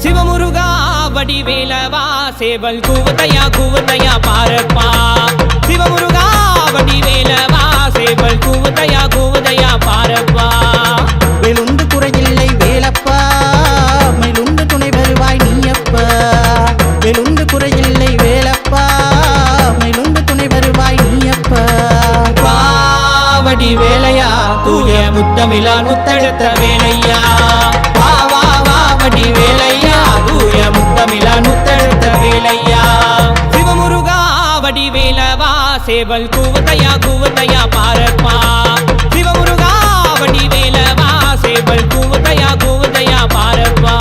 சிவமுருகா வடிவேலவா சேவல் கூவதையா பாரப்பா சிவமுருகா வடிவேலவா சேவல் கூவதையா பாரப்பா வேலுண்டு குறையில்லை வேலப்பா மேலுண்டு துணை வருவாய் நீயப்பா வேலுண்டு குறையில்லை வேலப்பா மேலுண்டு துணை வருவாய் நீயப்பா வடிவேலையா தூய முத்தமிழால் முத்தெடுத்த வேலையா வா வா வா வடிவேலையா தூய முத்தமிழால் முத்தெடுத்த வேலையா சிவமுருகா வடிவேலவா சேவல் கூவதையா பாரப்பா சிவமுருகா வடிவேலவா சேவல் கூவதையா பாரப்பா